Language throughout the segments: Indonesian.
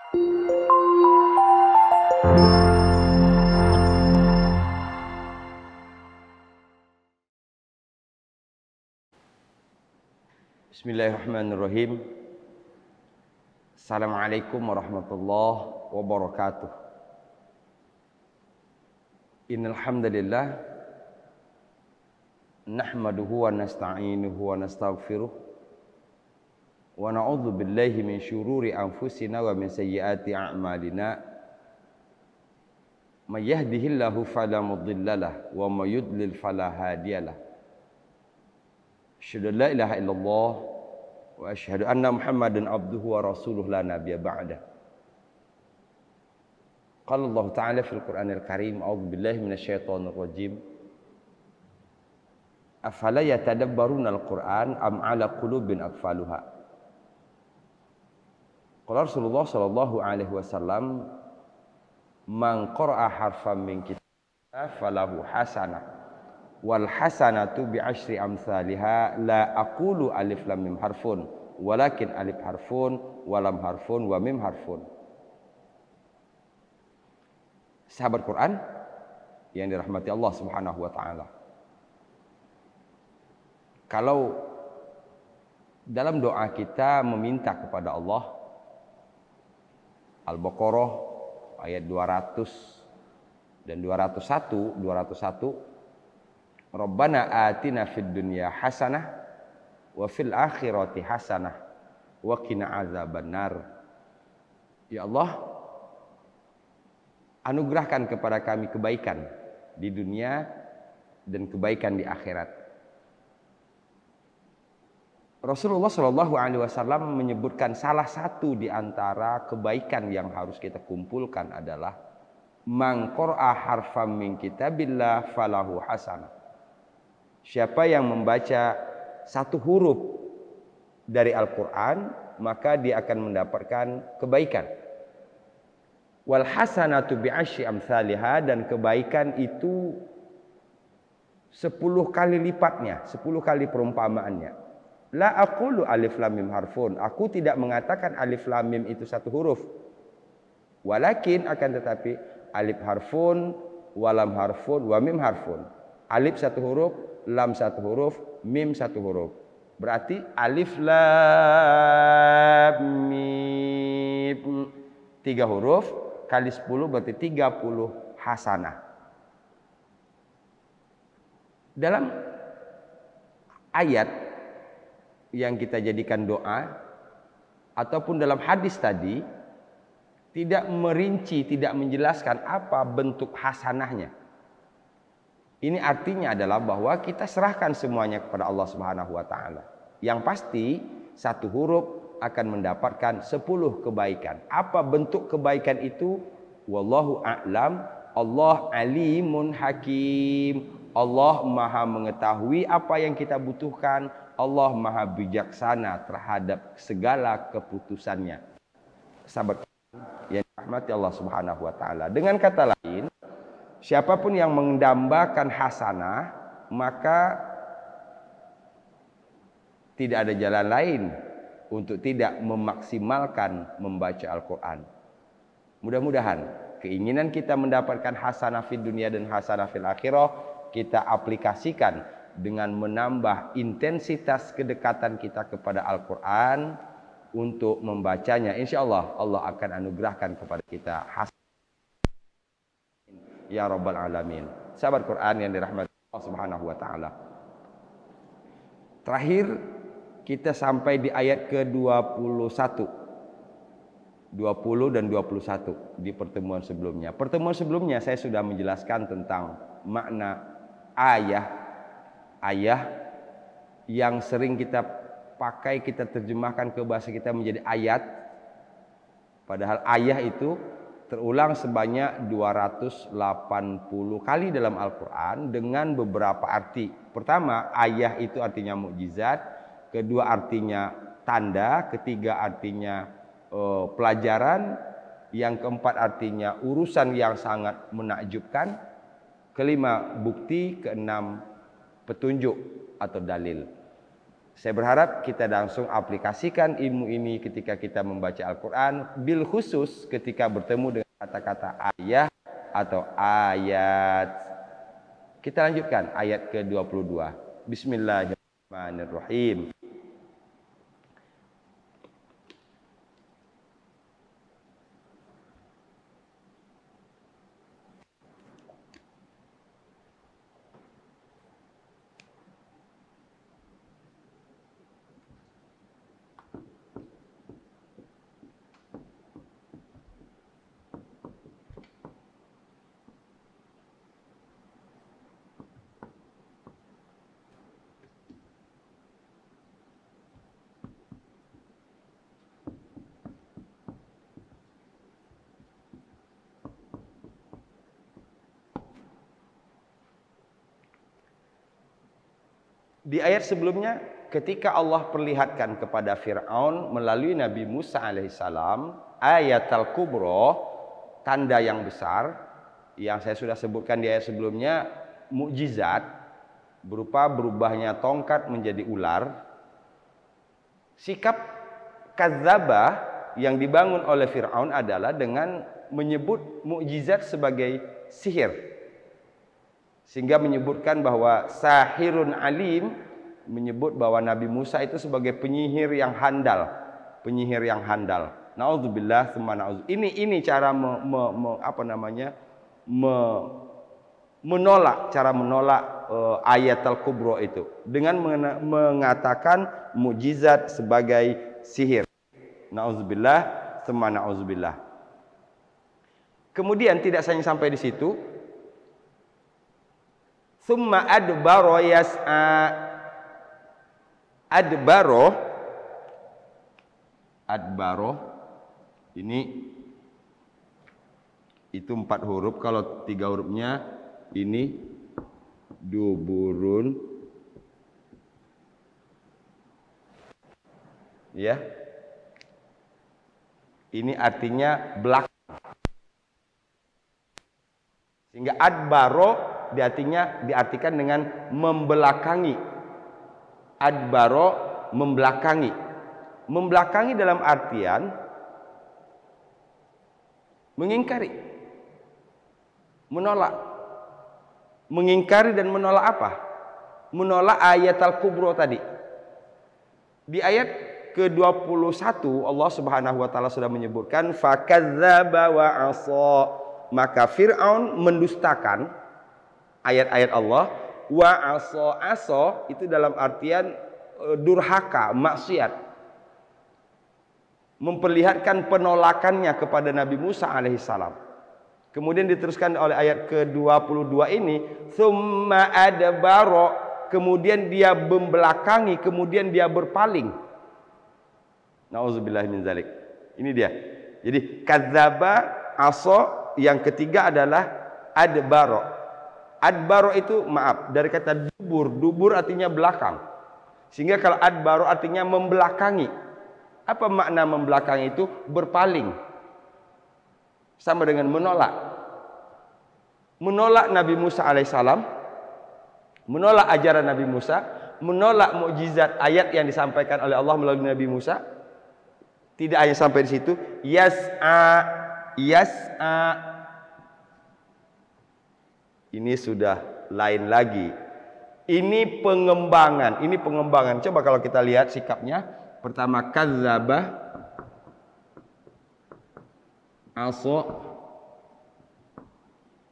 Bismillahirrahmanirrahim. Assalamualaikum warahmatullahi wabarakatuh. Innal hamdalillah nahmaduhu wa nasta'inuhu wa nastaghfiruh wa na'udzu billahi min syururi anfusina wa min sayyiati a'malina. May yahdihillahu fala mudhillalah wa may yudlil fala hadiyalah. Asyhadu an la ilaha illallah wa asyhadu anna Muhammadan abduhu wa rasuluh la nabiyya ba'da. Qala Allah Ta'ala fil Qur'anil Karim, a'udzu billahi minasyaitonir rajim. Afala yatadabbaruna al-Qur'an am 'ala qulubin aqfaluha. Qala Rasulullah sallallahu alaihi wasallam, man qara'a harfan min kitab falahu hasanah. Wal hasanatu bi asyri amsalha la aqulu alif lam mim harfun walakin alif harfun wa lam harfun wa mim harfun. Sahabat Quran yang dirahmati Allah Subhanahu wa taala. Kalau dalam doa kita meminta kepada Allah, Al-Baqarah ayat 200 dan 201 Rabbana atina fid dunya hasanah wa fil akhirati hasanah wa qina azabannar. Ya Allah, anugerahkan kepada kami kebaikan di dunia dan kebaikan di akhirat. Rasulullah Shallallahu Alaihi Wasallam menyebutkan salah satu di antara kebaikan yang harus kita kumpulkan adalah man qara'a harfan min kitabillah falahu hasanah. Siapa yang membaca satu huruf dari Al-Quran, maka dia akan mendapatkan kebaikan. Wal hasanatu bi asyri amsalha, dan kebaikan itu 10 kali lipatnya, 10 kali perumpamaannya. La aqulu alif lam mim harfun, aku tidak mengatakan alif lam mim itu satu huruf. Walakin, akan tetapi, alif harfun, walam harfun, wa mim harfun. Alif satu huruf, lam satu huruf, mim satu huruf. Berarti alif lam mim 3 huruf kali 10 berarti 30 hasanah. Dalam ayat yang kita jadikan doa ataupun dalam hadis tadi tidak merinci, tidak menjelaskan apa bentuk hasanahnya. Ini artinya adalah bahwa kita serahkan semuanya kepada Allah Subhanahu wa taala. Yang pasti satu huruf akan mendapatkan 10 kebaikan. Apa bentuk kebaikan itu? Wallahu a'lam. Allah alimun hakim. Allah Maha mengetahui apa yang kita butuhkan. Allah Maha bijaksana terhadap segala keputusannya. Sahabat yang dirahmati Allah Subhanahu wa taala. Dengan kata lain, siapapun yang mendambakan hasanah, maka tidak ada jalan lain untuk tidak memaksimalkan membaca Al-Quran. Mudah-mudahan keinginan kita mendapatkan hasanah fid dunia dan hasanah fil akhirah kita aplikasikan dengan menambah intensitas kedekatan kita kepada Al-Quran untuk membacanya. Insya Allah, Allah akan anugerahkan kepada kita hasanah. Ya Rabbal Alamin. Sahabat Quran yang dirahmati Allah Subhanahu wa taala. Terakhir kita sampai di ayat ke-21. 20 dan 21 di pertemuan sebelumnya. Pertemuan sebelumnya saya sudah menjelaskan tentang makna ayah. Ayah yang sering kita pakai, kita terjemahkan ke bahasa kita menjadi ayat. Padahal ayah itu terulang sebanyak 280 kali dalam Al-Quran dengan beberapa arti. Pertama, ayah itu artinya mukjizat. Kedua, artinya tanda. Ketiga, artinya pelajaran. Yang keempat, artinya urusan yang sangat menakjubkan. Kelima, bukti. Keenam, petunjuk atau dalil. Saya berharap kita langsung aplikasikan ilmu ini ketika kita membaca Al-Quran, bil khusus ketika bertemu dengan kata-kata ayah atau ayat. Kita lanjutkan ayat ke-22. Bismillahirrahmanirrahim. Di ayat sebelumnya, ketika Allah perlihatkan kepada Fir'aun melalui Nabi Musa alaihissalam ayat al-kubro, tanda yang besar, yang saya sudah sebutkan di ayat sebelumnya, mukjizat berupa berubahnya tongkat menjadi ular. Sikap kadzabah yang dibangun oleh Fir'aun adalah dengan menyebut mukjizat sebagai sihir. Sehingga menyebutkan bahwa sahirun alim, menyebut bahwa Nabi Musa itu sebagai penyihir yang handal, penyihir yang handal. Nauzubillah tsumma na'udzubillah. Ini cara menolak, cara menolak ayat al-kubro itu dengan mengatakan mukjizat sebagai sihir. Nauzubillah tsumma na'udzubillah. Kemudian tidak sampai di situ. Summa adbaro yas'a. Adbaro ini itu 4 huruf. Kalau 3 hurufnya ini duburun, ya. Ini artinya belakang. Sehingga adbaro diartikan dengan membelakangi. Adbaro, membelakangi. Membelakangi dalam artian mengingkari, menolak. Mengingkari dan menolak apa? Menolak ayat al-kubro tadi. Di ayat ke-21 Allah Subhanahu wa taala sudah menyebutkan fakadzdzaba wa 'asha. Maka Fir'aun mendustakan ayat-ayat Allah. Wa aso itu dalam artian durhaka, maksiat, memperlihatkan penolakannya kepada Nabi Musa alaihissalam. Kemudian diteruskan oleh ayat ke-22 ini, summa adbaro, kemudian dia membelakangi, kemudian dia berpaling. Nauzubillahi min zalik. Ini dia. Jadi kadzdzaba, aso, yang ketiga adalah adbaro. Adbaro itu dari kata dubur. Dubur artinya belakang. Sehingga kalau adbaro artinya membelakangi. Apa makna membelakangi itu? Berpaling. Sama dengan menolak. Menolak Nabi Musa alaihissalam. Menolak ajaran Nabi Musa. Menolak mukjizat ayat yang disampaikan oleh Allah melalui Nabi Musa. Tidak hanya sampai di situ. Yas'a. Ini sudah lain lagi. Ini pengembangan. Coba kalau kita lihat sikapnya. Pertama kadzdzaba, aso.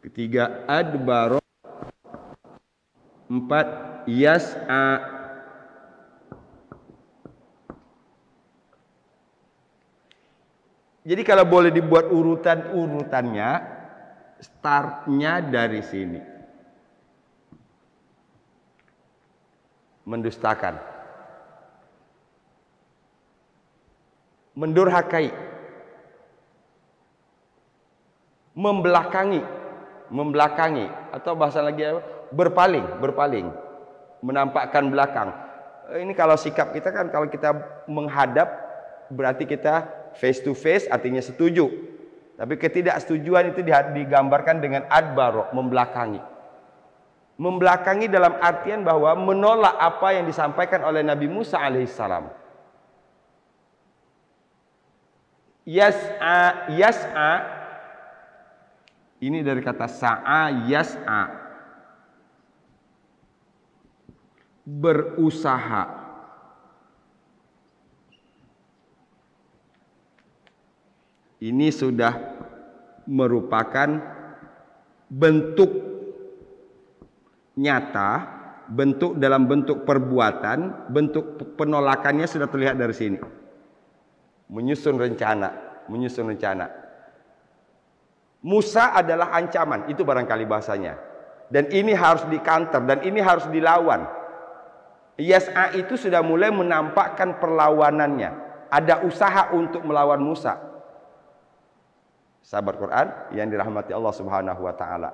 Ketiga adbaro. 4 yas'a. Jadi kalau boleh dibuat urutannya, startnya dari sini. Mendustakan, mendurhakai, membelakangi, atau bahasa lagi berpaling, menampakkan belakang. Ini kalau sikap kita kan, kalau kita menghadap berarti kita face to face, artinya setuju. Tapi ketidaksetujuan itu digambarkan dengan adbaro, membelakangi. Membelakangi dalam artian bahwa menolak apa yang disampaikan oleh Nabi Musa alaihissalam. Yas'a, yas'a ini dari kata sa'a, yas'a, berusaha. Ini sudah merupakan bentuk nyata, bentuk dalam bentuk perbuatan, bentuk penolakannya sudah terlihat dari sini. Menyusun rencana, menyusun rencana. Musa adalah ancaman, itu barangkali bahasanya. Dan ini harus di-counter, dan ini harus dilawan. Yas'a itu sudah mulai menampakkan perlawanannya. Ada usaha untuk melawan Musa. Sahabat Quran yang dirahmati Allah Subhanahu wa taala.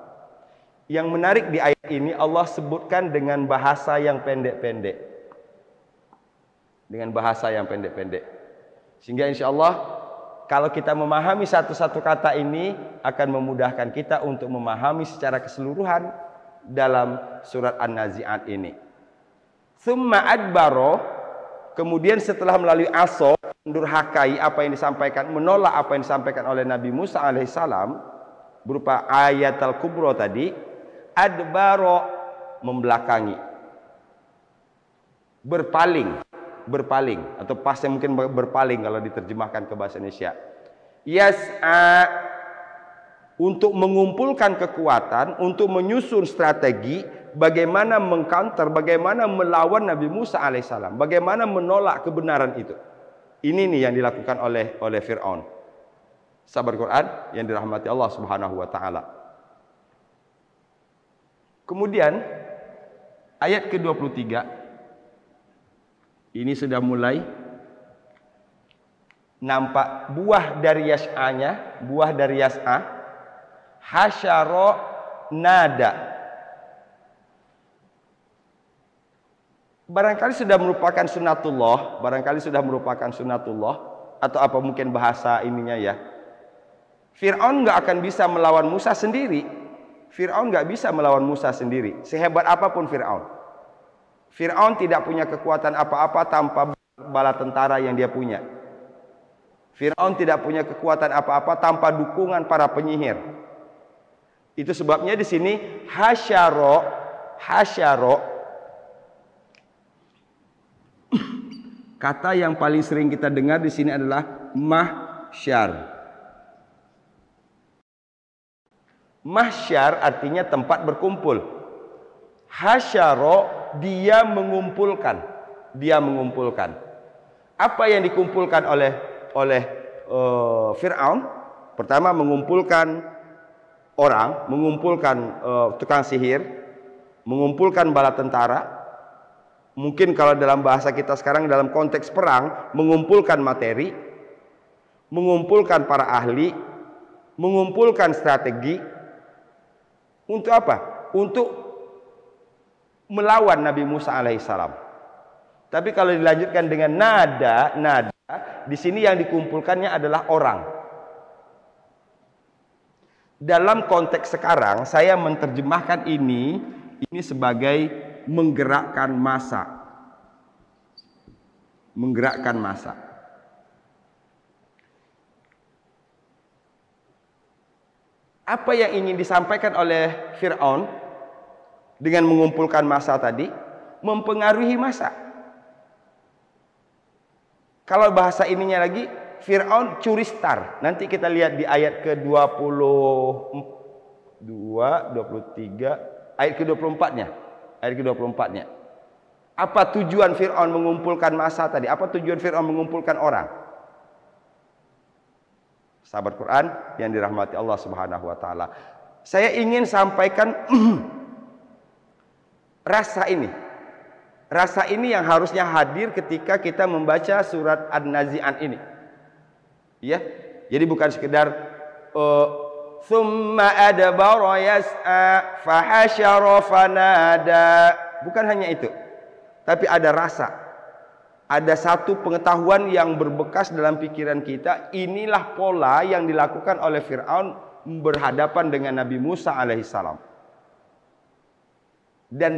Yang menarik di ayat ini, Allah sebutkan dengan bahasa yang pendek-pendek. Dengan bahasa yang pendek-pendek. Sehingga insya Allah kalau kita memahami satu-satu kata ini akan memudahkan kita untuk memahami secara keseluruhan dalam surat An-Nazi'at ini. Tsumma adbaro, kemudian setelah melalui aso, mendurhakai apa yang disampaikan, menolak apa yang disampaikan oleh Nabi Musa alaihissalam berupa ayat al-kubro tadi, adbaro, membelakangi, berpaling atau pasnya mungkin berpaling kalau diterjemahkan ke bahasa Indonesia. Yas'a, untuk mengumpulkan kekuatan, untuk menyusun strategi bagaimana mengcounter, bagaimana melawan Nabi Musa alaihissalam, bagaimana menolak kebenaran itu. Ini nih yang dilakukan oleh Fir'aun. Sahabat Quran yang dirahmati Allah Subhanahu wa taala. Kemudian ayat ke-23 ini sudah mulai nampak buah dari yas'anya, buah dari yas'a, hasyara nada. Barangkali sudah merupakan sunatullah, atau apa mungkin bahasa ininya ya. Fir'aun nggak akan bisa melawan Musa sendiri. Sehebat apapun Fir'aun. Fir'aun tidak punya kekuatan apa-apa tanpa bala tentara yang dia punya. Fir'aun tidak punya kekuatan apa-apa tanpa dukungan para penyihir. Itu sebabnya di sini hasyaro kata yang paling sering kita dengar di sini adalah mahsyar. Mahsyar artinya tempat berkumpul. Hasyaro, dia mengumpulkan. Apa yang dikumpulkan oleh Fir'aun? Pertama mengumpulkan orang, mengumpulkan tukang sihir, mengumpulkan bala tentara. Mungkin kalau dalam bahasa kita sekarang dalam konteks perang, mengumpulkan materi, mengumpulkan para ahli, mengumpulkan strategi. Untuk apa? Untuk melawan Nabi Musa alaihissalam. Tapi kalau dilanjutkan dengan nada, di sini yang dikumpulkannya adalah orang. Dalam konteks sekarang, saya menerjemahkan ini sebagai menggerakkan massa. Apa yang ingin disampaikan oleh Fir'aun dengan mengumpulkan massa tadi? Mempengaruhi massa. Kalau bahasa ininya lagi, Fir'aun curi star. Nanti kita lihat di ayat ke-22, 23, ayat ke-24-nya. Apa tujuan Fir'aun mengumpulkan massa tadi? Apa tujuan Fir'aun mengumpulkan orang? Sahabat Quran yang dirahmati Allah Subhanahu wa taala. Saya ingin sampaikan rasa ini yang harusnya hadir ketika kita membaca surat An-Nazi'at ini. Ya. Jadi bukan sekedar summa adbara yas'a fahasyara fanada. Bukan hanya itu. Tapi ada rasa. Ada satu pengetahuan yang berbekas dalam pikiran kita. Inilah pola yang dilakukan oleh Fir'aun berhadapan dengan Nabi Musa alaihissalam. Dan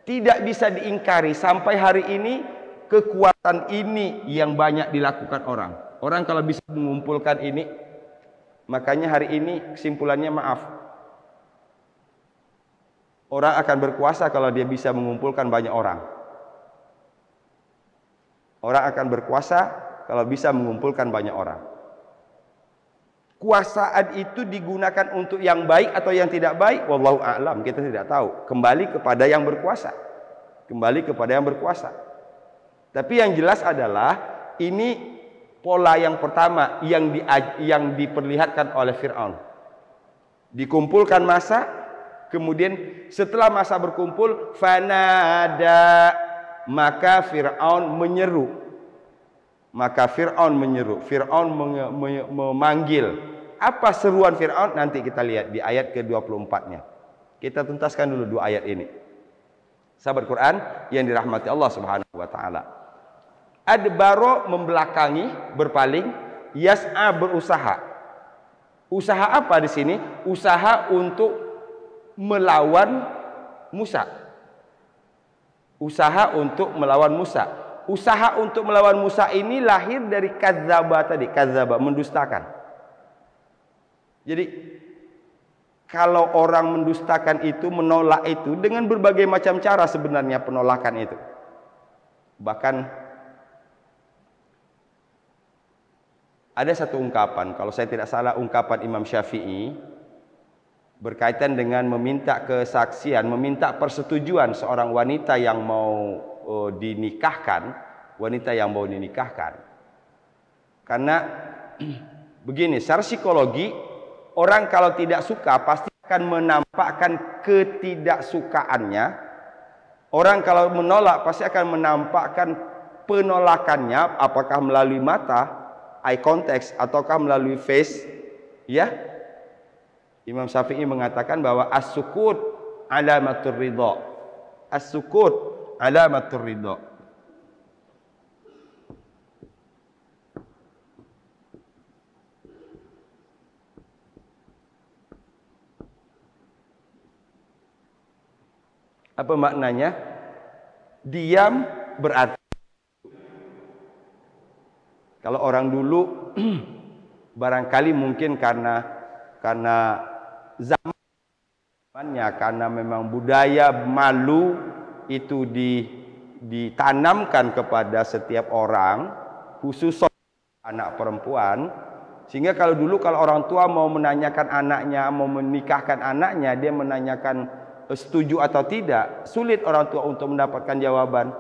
tidak bisa diingkari sampai hari ini, kekuatan ini yang banyak dilakukan orang. Orang kalau bisa mengumpulkan ini, makanya hari ini kesimpulannya maaf, orang akan berkuasa kalau dia bisa mengumpulkan banyak orang. Orang akan berkuasa kalau bisa mengumpulkan banyak orang. Kuasaan itu digunakan untuk yang baik atau yang tidak baik, wallahu a'lam, kita tidak tahu. Kembali kepada yang berkuasa. Kembali kepada yang berkuasa. Tapi yang jelas adalah ini pola yang pertama yang diperlihatkan oleh Fir'aun. Dikumpulkan massa, kemudian setelah massa berkumpul, fanada, maka Fir'aun menyeru. Fir'aun memanggil. Apa seruan Fir'aun? Nanti kita lihat di ayat ke-24-nya. Kita tuntaskan dulu dua ayat ini. Sahabat Quran yang dirahmati Allah Subhanahu wa taala. Adbaro membelakangi, berpaling, yas'a berusaha. Usaha apa di sini? Usaha untuk melawan Musa. Usaha untuk melawan Musa. Usaha untuk melawan Musa ini lahir dari kadzaba tadi, kadzaba, mendustakan. Jadi kalau orang mendustakan itu, menolak itu dengan berbagai macam cara sebenarnya penolakan itu. Bahkan ada satu ungkapan, kalau saya tidak salah ungkapan Imam Syafi'i berkaitan dengan meminta kesaksian, meminta persetujuan seorang wanita yang mau dinikahkan, Karena begini, secara psikologi orang kalau tidak suka pasti akan menampakkan ketidaksukaannya. Orang kalau menolak pasti akan menampakkan penolakannya, apakah melalui mata, eye contact, ataukah melalui face, ya. Imam Syafi'i mengatakan bahwa as-sukut alamatur ridha. As-sukut alamatur ridha. Apa maknanya? Diam berarti. Kalau orang dulu barangkali mungkin karena zamannya, karena memang budaya malu itu ditanamkan kepada setiap orang, khusus anak perempuan, sehingga kalau orang tua mau menanyakan anaknya, mau menikahkan anaknya, dia menanyakan setuju atau tidak, sulit orang tua untuk mendapatkan jawaban.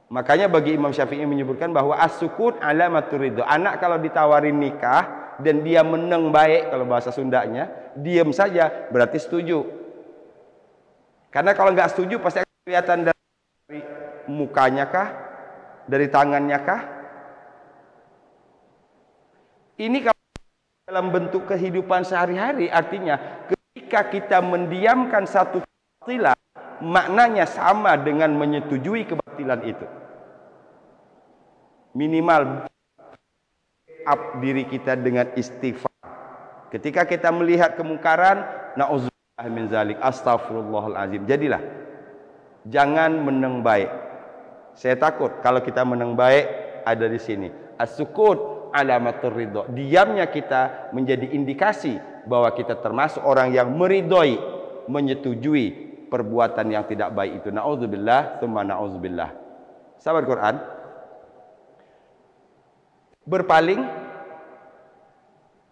Makanya bagi Imam Syafi'i menyebutkan bahwa as-sukut alamatur ridha. Anak kalau ditawarin nikah dan dia meneng baik, kalau bahasa Sundanya, diam saja berarti setuju. Karena kalau nggak setuju pasti akan kelihatan dari mukanya kah, dari tangannya kah. Ini kalau dalam bentuk kehidupan sehari-hari, artinya ketika kita mendiamkan satu kebatilan, maknanya sama dengan menyetujui kebatilan itu. Minimal up diri kita dengan istighfar. Ketika kita melihat kemungkaran, na'udzubillah min zalik, astagfirullahalazim. Jadilah jangan meneng baik. Saya takut kalau kita meneng baik ada di sini. As-sukut alamatur ridha. Diamnya kita menjadi indikasi bahwa kita termasuk orang yang meridhoi, menyetujui perbuatan yang tidak baik itu. Na'udzubillah, tsumma na'udzubillah. Sahabat Quran, berpaling,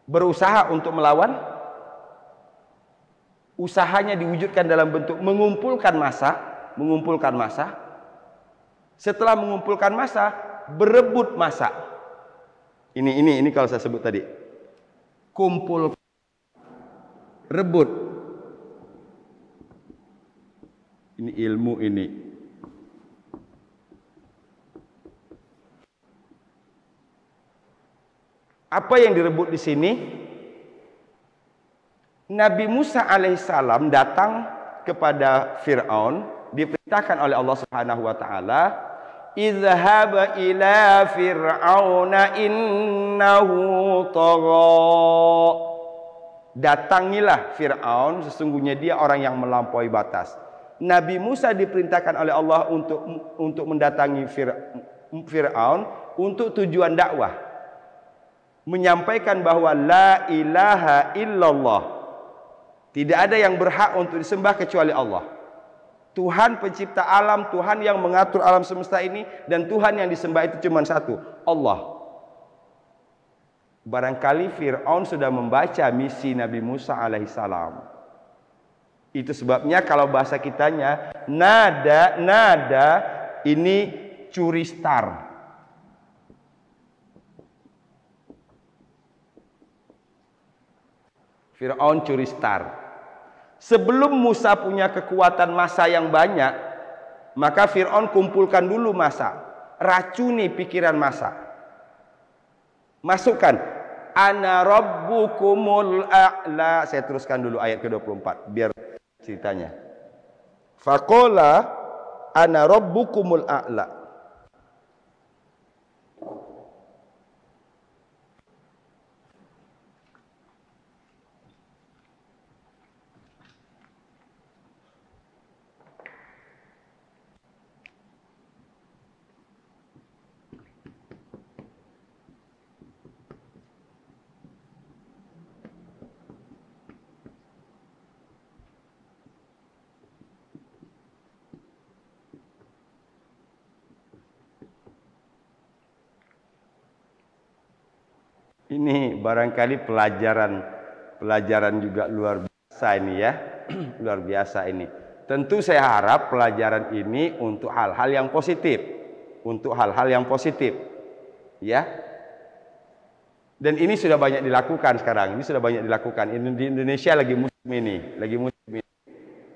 berusaha untuk melawan, usahanya diwujudkan dalam bentuk mengumpulkan massa. Setelah mengumpulkan massa, berebut massa. Ini kalau saya sebut tadi. Kumpul, rebut. Ini ilmu ini. Apa yang direbut di sini? Nabi Musa alaihissalam datang kepada Fir'aun, diperintahkan oleh Allah Subhanahu wa taala, "Izhab ila fir'auna innahu tagha." datangilah Fir'aun, sesungguhnya dia orang yang melampaui batas. Nabi Musa diperintahkan oleh Allah untuk mendatangi Fir'aun untuk tujuan dakwah, menyampaikan bahwa la ilaha illallah, tidak ada yang berhak untuk disembah kecuali Allah. Tuhan pencipta alam, Tuhan yang mengatur alam semesta ini, dan Tuhan yang disembah itu cuma satu, Allah. Barangkali Fir'aun sudah membaca misi Nabi Musa alaihissalam. Itu sebabnya kalau bahasa kitanya, nada ini curi star. Fir'aun curi star. Sebelum Musa punya kekuatan massa yang banyak, maka Fir'aun kumpulkan dulu massa, racuni pikiran massa. Masukkan ana rabbukumul a'la. Saya teruskan dulu ayat ke-24 biar ceritanya. Faqala ana rabbukumul a'la. Ini barangkali pelajaran juga luar biasa ini ya. Luar biasa ini. Tentu saya harap pelajaran ini untuk hal-hal yang positif. Untuk hal-hal yang positif. Ya. Dan ini sudah banyak dilakukan sekarang. Ini sudah banyak dilakukan. Di Indonesia lagi musim ini.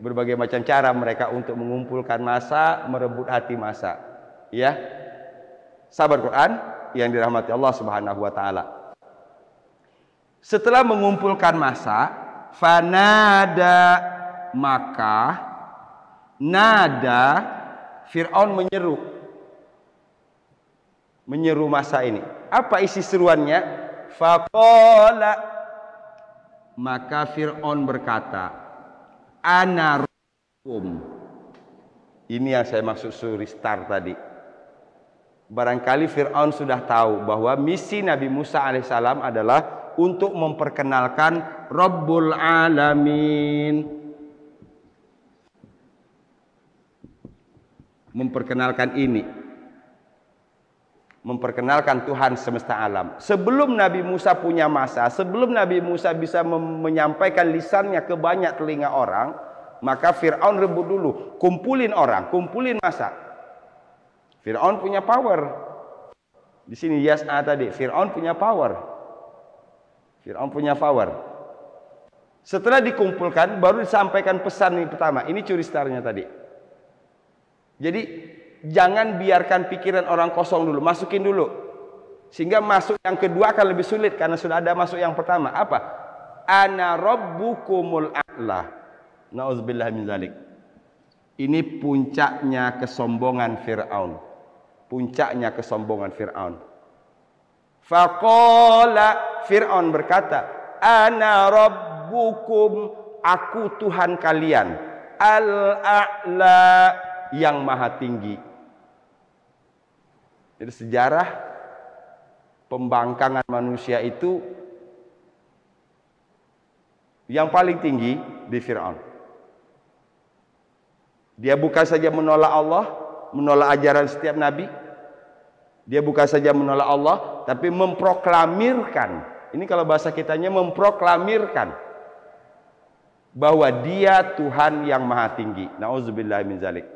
Berbagai macam cara mereka untuk mengumpulkan massa, merebut hati massa. Ya. Sahabat Quran yang dirahmati Allah Subhanahu wa taala. Setelah mengumpulkan massa, fanada, maka nada Fir'aun menyeru massa ini. Apa isi seruannya? Faqala, maka Fir'aun berkata, ana rabbukum. Ini yang saya maksud suri star tadi. Barangkali Fir'aun sudah tahu bahwa misi Nabi Musa alaihissalam adalah untuk memperkenalkan Rabbul Alamin. Memperkenalkan ini. Memperkenalkan Tuhan semesta alam. Sebelum Nabi Musa punya massa, sebelum Nabi Musa bisa menyampaikan lisannya ke banyak telinga orang, maka Fir'aun rebut dulu. Kumpulin orang, kumpulin massa. Fir'aun punya power. Di sini Yas'a tadi, Fir'aun punya power. Fir'aun punya power. Setelah dikumpulkan, baru disampaikan pesan ini pertama. Ini curi starnya tadi. Jadi, jangan biarkan pikiran orang kosong dulu. Masukin dulu. Sehingga masuk yang kedua akan lebih sulit. Karena sudah ada masuk yang pertama. Apa? Ana rabbukumul a'la. Na'udzubillah min zalik. Ini puncaknya kesombongan Fir'aun. Puncaknya kesombongan Fir'aun. Faqala, Fir'aun berkata, ana rabbukum, aku Tuhan kalian, al-a'la, yang maha tinggi. Jadi sejarah pembangkangan manusia itu yang paling tinggi di Fir'aun. Dia bukan saja menolak Allah, menolak ajaran setiap nabi. Dia bukan saja menolak Allah, tapi memproklamirkan. Ini kalau bahasa kitanya memproklamirkan bahwa dia Tuhan yang maha tinggi. Na'udzubillah min zalik.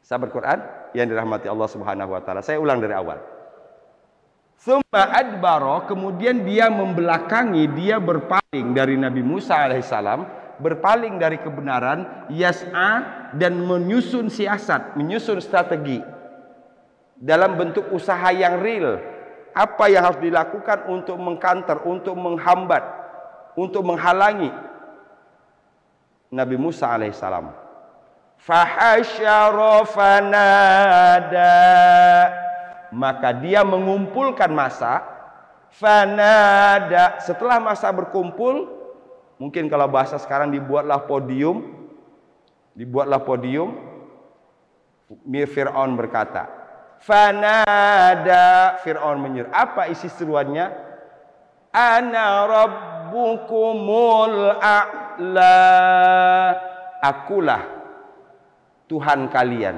Sahabat Quran yang dirahmati Allah Subhanahu wa taala. Saya ulang dari awal. Tsumma adbaro, kemudian dia membelakangi, dia berpaling dari Nabi Musa alaihissalam, berpaling dari kebenaran, yas'a, dan menyusun siasat, menyusun strategi dalam bentuk usaha yang real. Apa yang harus dilakukan untuk mengkanter, untuk menghambat, untuk menghalangi Nabi Musa alaihissalam. Fahasyara fanada, maka dia mengumpulkan massa Fanada, setelah masa berkumpul, mungkin kalau bahasa sekarang dibuatlah podium. Fir'aun berkata, fanada, Fir'aun menyeru. Apa isi seruannya? Ana rabbukumul a'la, akulah Tuhan kalian.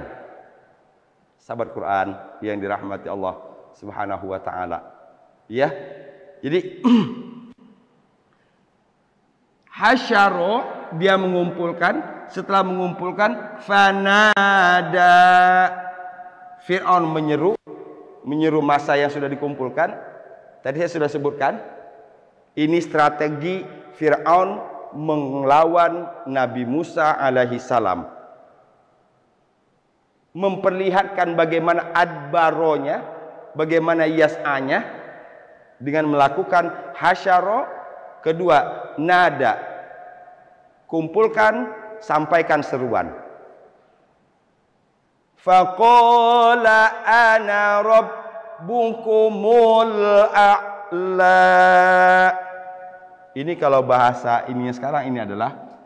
Sahabat Quran yang dirahmati Allah Subhanahu wa taala. Ya. Jadi hasyaro, dia mengumpulkan, setelah mengumpulkan fanada, Fir'aun menyeru massa yang sudah dikumpulkan. Tadi saya sudah sebutkan, ini strategi Fir'aun melawan Nabi Musa alaihi salam. Memperlihatkan bagaimana adbaronya, bagaimana yas'anya dengan melakukan hasyaro. Kedua, nada, kumpulkan, sampaikan seruan. Faqala ana rabbukumul a'la. Ini kalau bahasa ininya sekarang, ini adalah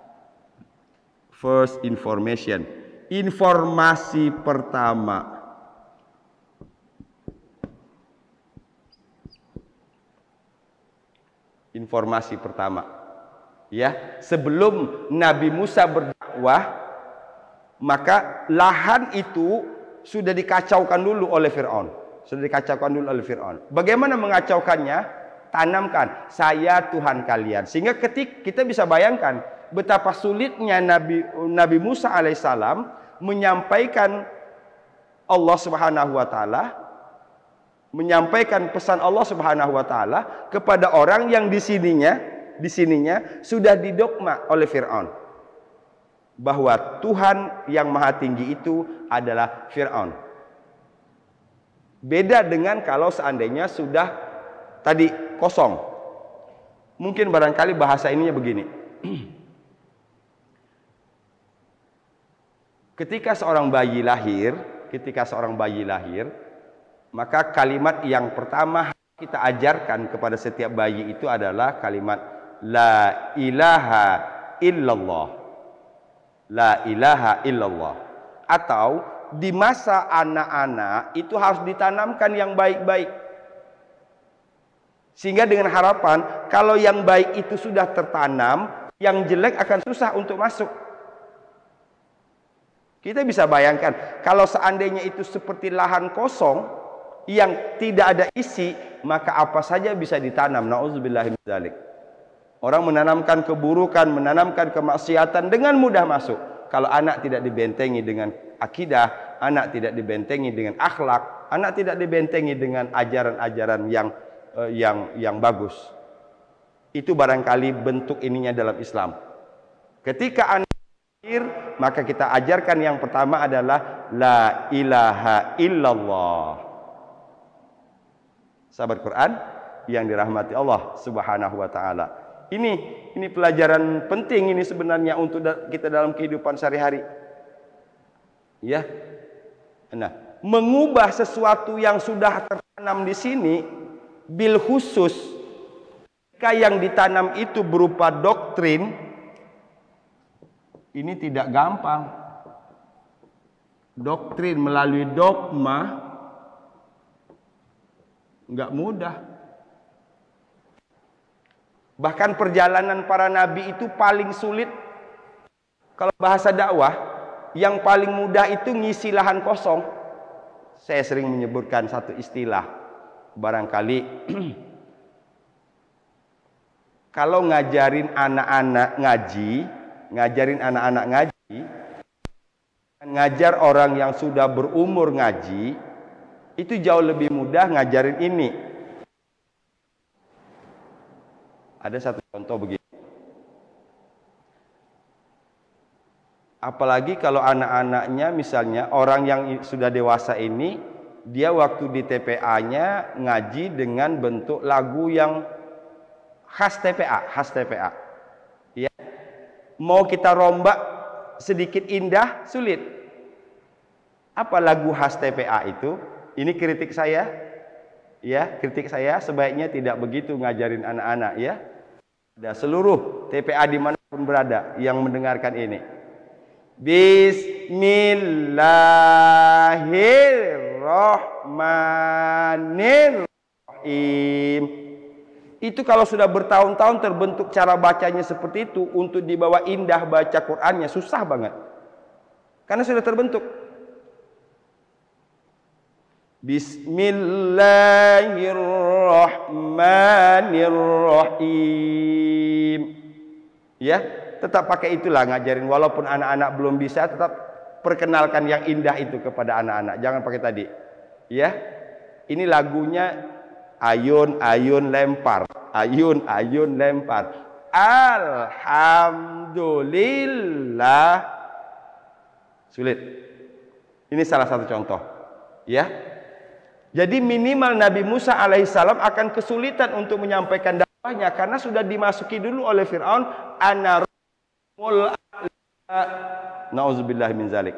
first information, informasi pertama. Informasi pertama. Ya, sebelum Nabi Musa berdakwah, maka lahan itu sudah dikacaukan dulu oleh Fir'aun. Bagaimana mengacaukannya? Tanamkan, saya Tuhan kalian. Sehingga ketika kita bisa bayangkan betapa sulitnya Nabi Musa alaihissalam menyampaikan Allah Subhanahu wa taala, menyampaikan pesan Allah Subhanahu wa taala kepada orang yang di sininya sudah didogma oleh Fir'aun bahwa Tuhan yang maha tinggi itu adalah Fir'aun. Beda dengan kalau seandainya sudah tadi kosong. Mungkin barangkali bahasa ininya begini. Ketika seorang bayi lahir, maka kalimat yang pertama kita ajarkan kepada setiap bayi itu adalah kalimat la ilaha illallah. La ilaha illallah. Atau di masa anak-anak itu harus ditanamkan yang baik-baik. Sehingga dengan harapan kalau yang baik itu sudah tertanam, yang jelek akan susah untuk masuk. Kita bisa bayangkan kalau seandainya itu seperti lahan kosong yang tidak ada isi, maka apa saja bisa ditanam. Nauzubillahi min dzalik. Orang menanamkan keburukan, menanamkan kemaksiatan dengan mudah masuk. Kalau anak tidak dibentengi dengan akidah, anak tidak dibentengi dengan akhlak, anak tidak dibentengi dengan ajaran-ajaran yang bagus. Itu barangkali bentuk ininya dalam Islam. Ketika anak lahir, maka kita ajarkan yang pertama adalah la ilaha illallah. Sahabat Quran yang dirahmati Allah Subhanahu wa taala. Ini pelajaran penting ini sebenarnya untuk kita dalam kehidupan sehari-hari. Ya. Nah, mengubah sesuatu yang sudah tertanam di sini bil khusus jika yang ditanam itu berupa doktrin, ini tidak gampang. Doktrin melalui dogma enggak mudah. Bahkan perjalanan para nabi itu paling sulit. Kalau bahasa dakwah, yang paling mudah itu ngisi lahan kosong. Saya sering menyebutkan satu istilah. Barangkali kalau ngajarin anak-anak ngaji, ngajar orang yang sudah berumur ngaji, itu jauh lebih mudah ngajarin ini. Ada satu contoh begini. Apalagi kalau anak-anaknya misalnya orang yang sudah dewasa ini, dia waktu di TPA-nya ngaji dengan bentuk lagu yang khas TPA. Ya. Mau kita rombak sedikit indah, sulit. Apa lagu khas TPA itu? Ini kritik saya. Ya, kritik saya sebaiknya tidak begitu ngajarin anak-anak ya. Dan seluruh TPA dimanapun berada yang mendengarkan ini. Bismillahirrahmanirrahim. Itu kalau sudah bertahun-tahun terbentuk cara bacanya seperti itu, untuk dibawa indah baca Qur'annya susah banget. Karena sudah terbentuk. Bismillahirrahmanirrahim. Ya, tetap pakai itulah ngajarin, walaupun anak-anak belum bisa, tetap perkenalkan yang indah itu kepada anak-anak. Jangan pakai tadi. Ya. Ini lagunya ayun ayun lempar. Ayun ayun lempar. Alhamdulillah. Sulit. Ini salah satu contoh. Ya. Jadi minimal Nabi Musa alaihissalam akan kesulitan untuk menyampaikan dakwahnya karena sudah dimasuki dulu oleh Fir'aun. Nauzubillah min zalik.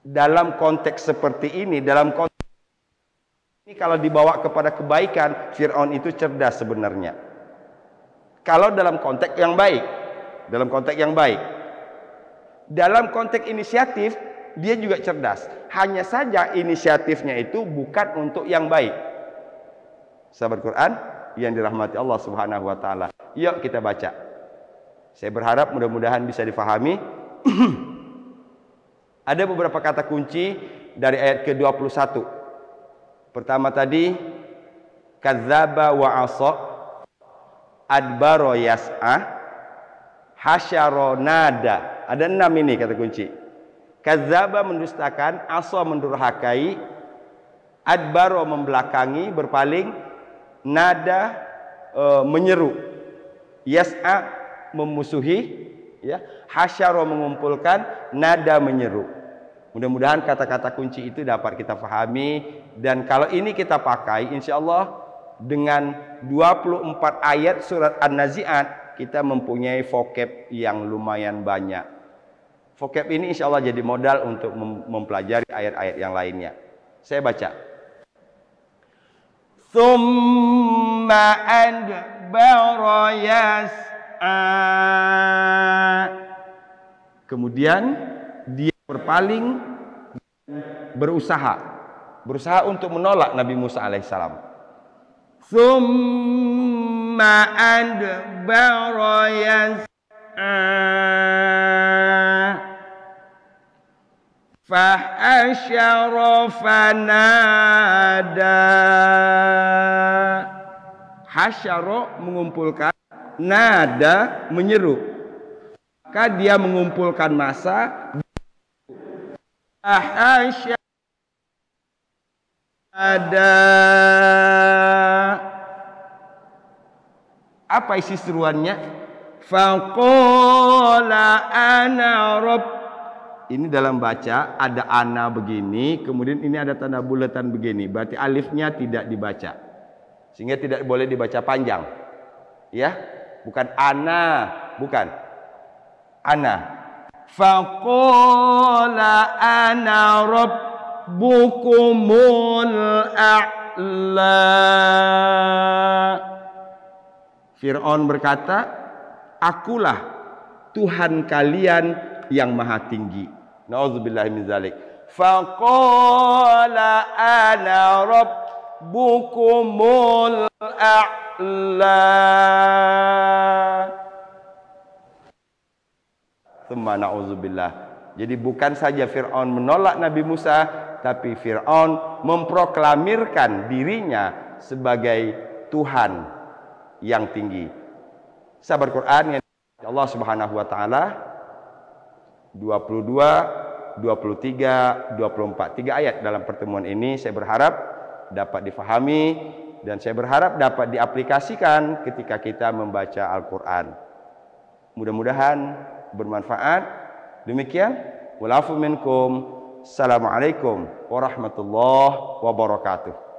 Dalam konteks seperti ini, ini kalau dibawa kepada kebaikan, Fir'aun itu cerdas sebenarnya. Kalau dalam konteks yang baik, dalam konteks inisiatif, dia juga cerdas. Hanya saja inisiatifnya itu bukan untuk yang baik. Sahabat Quran yang dirahmati Allah Subhanahu wa taala. Yuk kita baca. Saya berharap mudah-mudahan bisa difahami. Ada beberapa kata kunci dari ayat ke-21. Pertama tadi, kadzdzaba wa asa, adbara yas'a, hasyara nada. Ada 6 ini kata kunci. Kadzdzaba mendustakan, asa mendurhakai, adbara membelakangi, berpaling, nada menyeru, yas'a memusuhi, ya, hasyara mengumpulkan, nada menyeru. Mudah-mudahan kata-kata kunci itu dapat kita pahami, dan kalau ini kita pakai, insya Allah dengan 24 ayat surat An-Nazi'at kita mempunyai vocab yang lumayan banyak. Vocab ini insya Allah jadi modal untuk mempelajari ayat-ayat yang lainnya. Saya baca. Tsumma adbara yas'a. Kemudian dia berpaling, berusaha untuk menolak Nabi Musa alaihissalam. Tsumma adbara yas'a. Fahasyara fanada. Hasyara mengumpulkan, nada menyeru. Maka dia mengumpulkan massa. Fahasyara ada. Apa isi seruannya? Faqala ana rabb. Ini dalam baca ada ana begini, kemudian ini ada tanda bulatan begini. Berarti alifnya tidak dibaca. Sehingga tidak boleh dibaca panjang. Ya, bukan ana, bukan. Ana. Faqala ana rabbukumul a'la. Fir'aun berkata, akulah Tuhan kalian yang maha tinggi. Nauzubillahi min zalik. Faqala ana rabbukumul a'la. Tsumma nauzubillah. Jadi bukan saja Fir'aun menolak Nabi Musa, tapi Fir'aun memproklamirkan dirinya sebagai Tuhan yang tinggi. Sahabat Quran yang Allah Subhanahu wa taala, 22, 23, 24. 3 ayat dalam pertemuan ini saya berharap dapat difahami dan saya berharap dapat diaplikasikan ketika kita membaca Al-Quran. Mudah-mudahan bermanfaat. Demikian. Walafu minkum. Assalamualaikum warahmatullahi wabarakatuh.